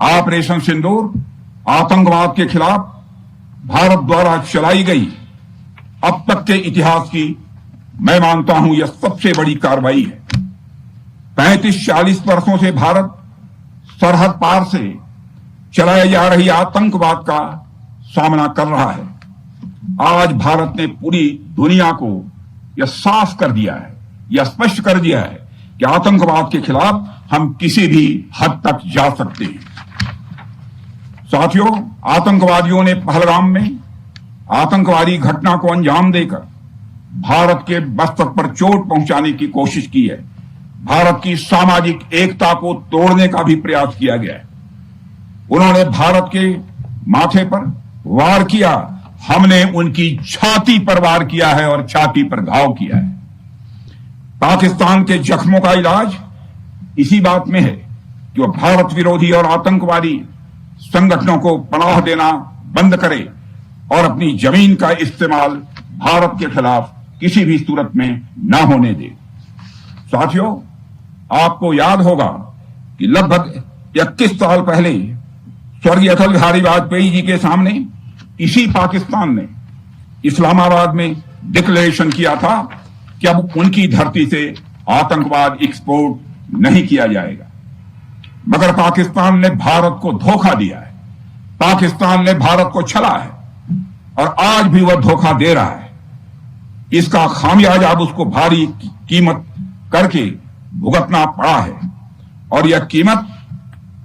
Operation सिंदूर आतंकवाद के खिलाफ भारत द्वारा चलाई गई अब तक के इतिहास की मैं मानता हूं यह सबसे बड़ी कार्रवाई है। 35-40 वर्षों से भारत सरहद पार से चलाई जा रही आतंकवाद का सामना कर रहा है। आज भारत ने पूरी दुनिया को यह साफ कर दिया है, यह स्पष्ट कर दिया है कि आतंकवाद के खिलाफ हम किसी भी हद तक जा सकते हैं। साथियों, आतंकवादियों ने पहलगाम में आतंकवादी घटना को अंजाम देकर भारत के मस्तक पर चोट पहुंचाने की कोशिश की है। भारत की सामाजिक एकता को तोड़ने का भी प्रयास किया गया है। उन्होंने भारत के माथे पर वार किया, हमने उनकी छाती पर वार किया है और छाती पर घाव किया है। पाकिस्तान के जख्मों का इलाज इसी बात में है कि वह भारत विरोधी और आतंकवादी संगठनों को पनाह देना बंद करे और अपनी जमीन का इस्तेमाल भारत के खिलाफ किसी भी सूरत में न होने दे। साथियों, आपको याद होगा कि लगभग 21 साल पहले स्वर्गीय अटल बिहारी वाजपेयी जी के सामने इसी पाकिस्तान ने इस्लामाबाद में डिक्लेरेशन किया था कि अब उनकी धरती से आतंकवाद एक्सपोर्ट नहीं किया जाएगा। मगर पाकिस्तान ने भारत को धोखा दिया है, पाकिस्तान ने भारत को छला है और आज भी वह धोखा दे रहा है। इसका खामियाजा अब उसको भारी कीमत करके भुगतना पड़ा है और यह कीमत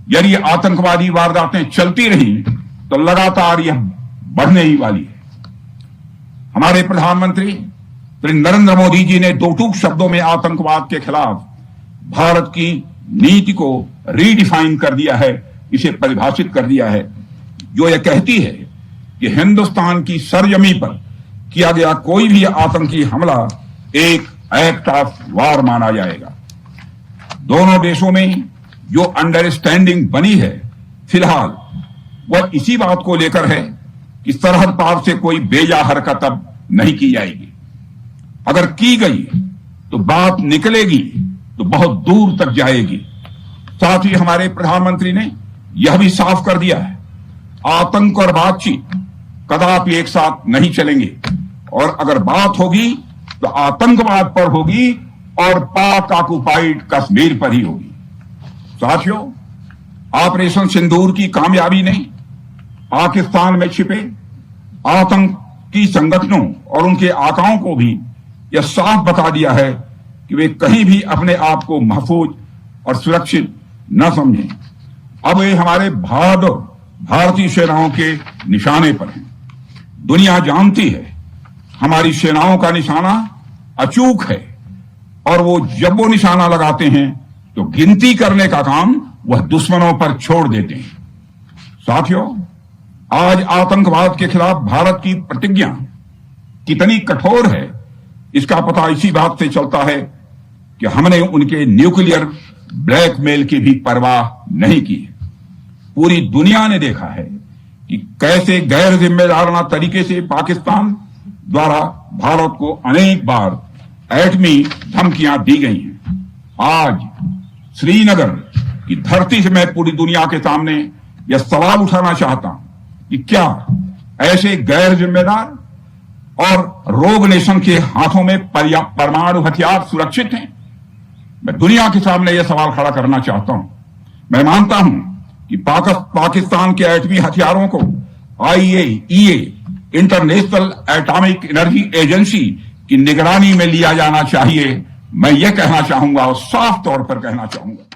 यदि आतंकवादी वारदातें चलती रही तो लगातार यह बढ़ने ही वाली है। हमारे प्रधानमंत्री श्री नरेंद्र मोदी जी ने दो टूक शब्दों में आतंकवाद के खिलाफ भारत की नीति को रीडिफाइन कर दिया है, इसे परिभाषित कर दिया है, जो यह कहती है कि हिंदुस्तान की सरजमी पर किया गया कोई भी आतंकी हमला एक एक्ट ऑफ वार माना जाएगा। दोनों देशों में जो अंडरस्टैंडिंग बनी है फिलहाल वह इसी बात को लेकर है कि सरहद पार से कोई बेजा हरकत अब नहीं की जाएगी। अगर की गई तो बात निकलेगी तो बहुत दूर तक जाएगी। साथ ही हमारे प्रधानमंत्री ने यह भी साफ कर दिया है, आतंक और बातचीत कदापि एक साथ नहीं चलेंगे और अगर बात होगी तो आतंकवाद पर होगी और पाक ऑक्युपाइड कश्मीर पर ही होगी। साथियों, ऑपरेशन सिंदूर की कामयाबी ने पाकिस्तान में छिपे आतंकी संगठनों और उनके आकाओं को भी यह साफ बता दिया है कि वे कहीं भी अपने आप को महफूज और सुरक्षित न समझें। अब वे हमारे बहादुर भारतीय सेनाओं के निशाने पर हैं। दुनिया जानती है हमारी सेनाओं का निशाना अचूक है और जब वो निशाना लगाते हैं तो गिनती करने का काम वह दुश्मनों पर छोड़ देते हैं। साथियों, आज आतंकवाद के खिलाफ भारत की प्रतिज्ञा कितनी कठोर है इसका पता इसी बात से चलता है कि हमने उनके न्यूक्लियर ब्लैकमेल की भी परवाह नहीं की। पूरी दुनिया ने देखा है कि कैसे गैर जिम्मेदाराना तरीके से पाकिस्तान द्वारा भारत को अनेक बार एटमी धमकियां दी गई हैं। आज श्रीनगर की धरती से मैं पूरी दुनिया के सामने यह सवाल उठाना चाहता हूं कि क्या ऐसे गैर जिम्मेदार और रोग नेशन के हाथों में परमाणु हथियार सुरक्षित हैं? मैं दुनिया के सामने यह सवाल खड़ा करना चाहता हूं। मैं मानता हूं कि पाकिस्तान के एटमी हथियारों को IAEA international atomic energy agency की निगरानी में लिया जाना चाहिए। मैं यह कहना चाहूंगा और साफ तौर पर कहना चाहूंगा।